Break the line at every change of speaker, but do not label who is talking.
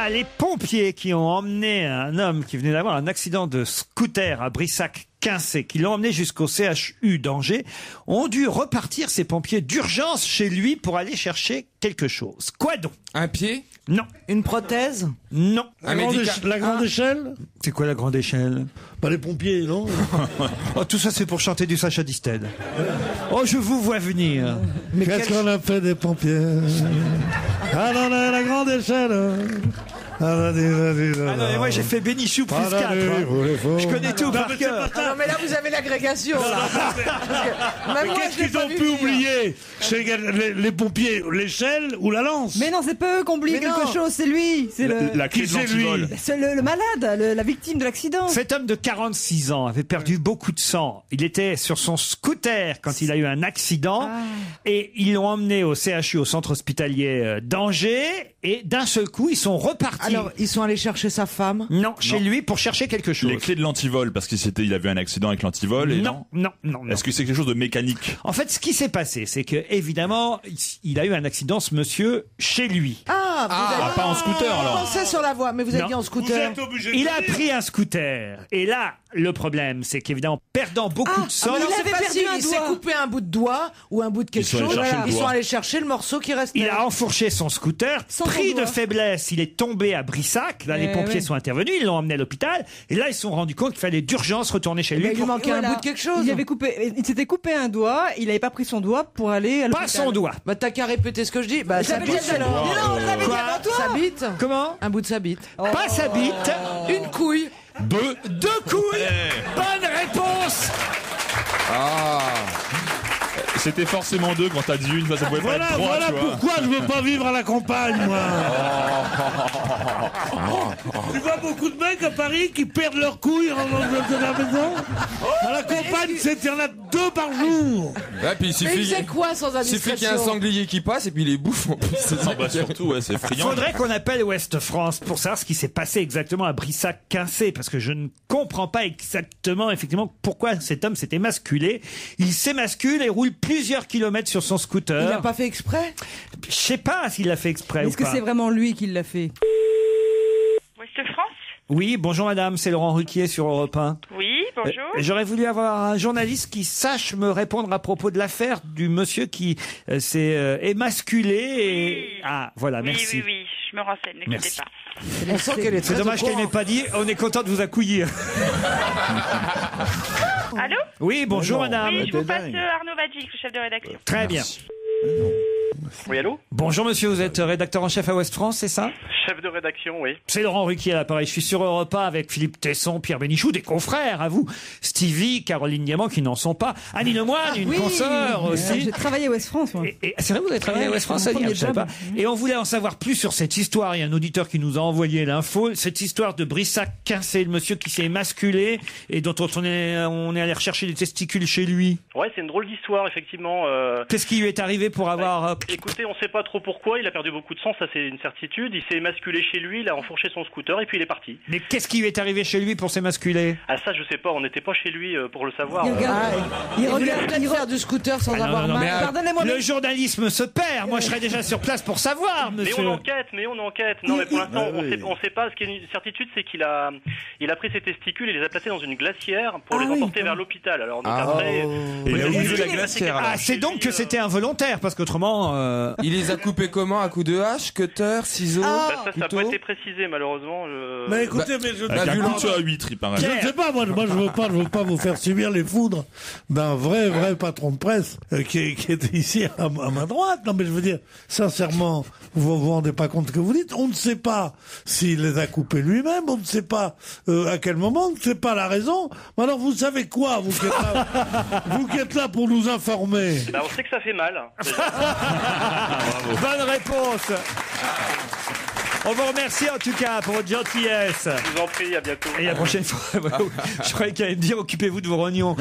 là, les pompiers qui ont emmené un homme qui venait d'avoir un accident de scooter à Brissac-Quincé, qui l'ont emmené jusqu'au CHU d'Angers, ont dû repartir, ces pompiers, d'urgence chez lui pour aller chercher quelque chose. Quoi donc?
Un pied?
Non.
Une prothèse?
Non.
La grande échelle?
C'est quoi la grande échelle?
Pas les pompiers, non?
Oh, tout ça, c'est pour chanter du Sacha Distel. Oh, je vous vois venir.
Mais qu'est-ce qu'on a fait des pompiers? Ah non, la grande échelle.
Ah non, mais moi j'ai fait Bénichou plus 4. Je connais tout par cœur.
Ah non, mais là vous avez l'agrégation.
Mais qu'est-ce qu'ils ont pu oublier? Les pompiers, l'échelle ou la lance?
Mais non, c'est pas eux qui ont oublié quelque chose, c'est lui. C'est
la clé de l'antivol.
C'est le malade, la victime de l'accident.
Cet homme de 46 ans avait perdu beaucoup de sang. Il était sur son scooter quand il a eu un accident et ils l'ont emmené au CHU, au centre hospitalier d'Angers, et d'un seul coup ils sont repartis.
Alors, ils sont allés chercher sa femme?
Non, chez lui pour chercher quelque chose.
Les clés de l'antivol, parce qu'il avait un accident avec l'antivol. Et non. Est-ce que c'est quelque chose de mécanique?
En fait, ce qui s'est passé, c'est que évidemment, il a eu un accident, ce monsieur, chez lui.
Pas en scooter alors.
Pensez sur la voie, mais vous avez dit en scooter.
Il a pris un scooter. Et là, le problème, c'est qu'évidemment, perdant beaucoup de sang,
il s'est coupé un bout de doigt ou un bout de quelque chose. Ils sont allés chercher le morceau qui restait.
il a enfourché son scooter, pris de faiblesse, il est tombé à Brissac. Là, les pompiers sont intervenus, ils l'ont emmené à l'hôpital. Et là, ils se sont rendus compte qu'il fallait d'urgence retourner chez lui.
Il lui manquait un bout de quelque chose.
Il s'était coupé un doigt, il n'avait pas pris son doigt pour aller à l'hôpital.
Pas son doigt.
Bah t'as qu'à répéter ce que je dis. Bah sa bite alors. Sa bite.
Comment?
Un bout de sa bite.
Pas sa bite.
Une couille.
Deux couilles. Bonne réponse.
C'était forcément deux quand t'as dit une, ça pouvait pas être trois.
Voilà pourquoi je veux pas vivre à la campagne, moi. Tu vois beaucoup de mecs à Paris qui perdent leurs couilles en de la maison. À la campagne, il y en a 2 par jour.
Ouais, puis il suffit
quoi sans
qu'il y ait un sanglier qui passe et puis il les bouffe en plus.
Surtout, ouais, c'est friand.
Faudrait qu'on appelle Ouest France pour savoir ce qui s'est passé exactement à Brissac-Quincé, parce que je ne comprends pas exactement, effectivement, pourquoi cet homme s'était masculé. Il s'émascule et roule plusieurs kilomètres sur son scooter.
Il n'a pas fait exprès?
Je sais pas s'il l'a fait exprès ou pas.
Est-ce que c'est vraiment lui qui l'a fait?
Ouest France?
Oui, bonjour madame, c'est Laurent Ruquier sur Europe 1.
Oui, bonjour.
J'aurais voulu avoir un journaliste qui sache me répondre à propos de l'affaire du monsieur qui s'est émasculé et...
Oui.
Ah, voilà, merci.
Oui, je me renseigne, ne quittez pas.
On sent qu'elle est très
C'est dommage qu'elle n'ait pas dit, on est content de vous accouillir.
Allô?
Oui, bonjour madame.
Oui, je vous passe Arnaud Vadjic, le chef de rédaction.
Très bien.
Oui, allô?
Bonjour monsieur, vous êtes rédacteur en chef à Ouest France, c'est ça?
Chef de rédaction, oui.
C'est Laurent Ruquier à l'appareil. Je suis sur Europe 1 avec Philippe Tesson, Pierre Bénichou, des confrères à vous. Stevie, Caroline Diamant qui n'en sont pas. Annie Lemoine, une consoeur aussi.
J'ai travaillé à Ouest France, moi.
C'est vrai, vous avez travaillé à Ouest France, ça dit, je savais pas. Et on voulait en savoir plus sur cette histoire. Il y a un auditeur qui nous a envoyé l'info. Cette histoire de Brissac-Quincé, le monsieur qui s'est émasculé et dont on est allé rechercher des testicules chez lui.
Ouais, c'est une drôle d'histoire, effectivement.
Qu'est-ce qui lui est arrivé pour avoir...
Écoutez, on sait pas trop pourquoi. Il a perdu beaucoup de sang, ça c'est une certitude. Il s'est émasculé chez lui, il a enfourché son scooter et puis il est parti.
Mais qu'est-ce qui lui est arrivé chez lui pour s'émasculer?
Ah ça, je sais pas. On n'était pas chez lui pour le savoir.
Il regarde peut-être faire du scooter sans avoir mal.
Pardonnez-moi, le journalisme se perd. Moi, je serais déjà sur place pour savoir, monsieur.
Mais on enquête. Non, mais pour l'instant, on sait pas. Ce qui est une certitude, c'est qu'il a pris ses testicules et les a placés dans une glacière pour les emporter vers l'hôpital. Alors donc après,
il a oublié la glacière.
Ah, c'est donc que c'était involontaire, parce qu'autrement.
Il les a coupés comment? À coups de hache, cutter, ciseaux?
Ça n'a pas été précisé malheureusement.
Mais écoutez, mais je
un couteau à huîtres, il paraît.
Je ne sais pas, moi je veux pas vous faire subir les foudres d'un vrai patron de presse qui est ici à ma droite. Non mais je veux dire, sincèrement, vous vous rendez pas compte de ce que vous dites. On ne sait pas s'il les a coupés lui-même, on ne sait pas à quel moment, on ne sait pas la raison. Mais alors vous savez quoi, vous qui êtes là pour nous informer?
On sait que ça fait mal.
Bonne réponse. On vous remercie en tout cas pour votre gentillesse.
Je vous en prie, à bientôt.
Et la prochaine fois, je croyais qu'il allait me dire occupez-vous de vos rognons.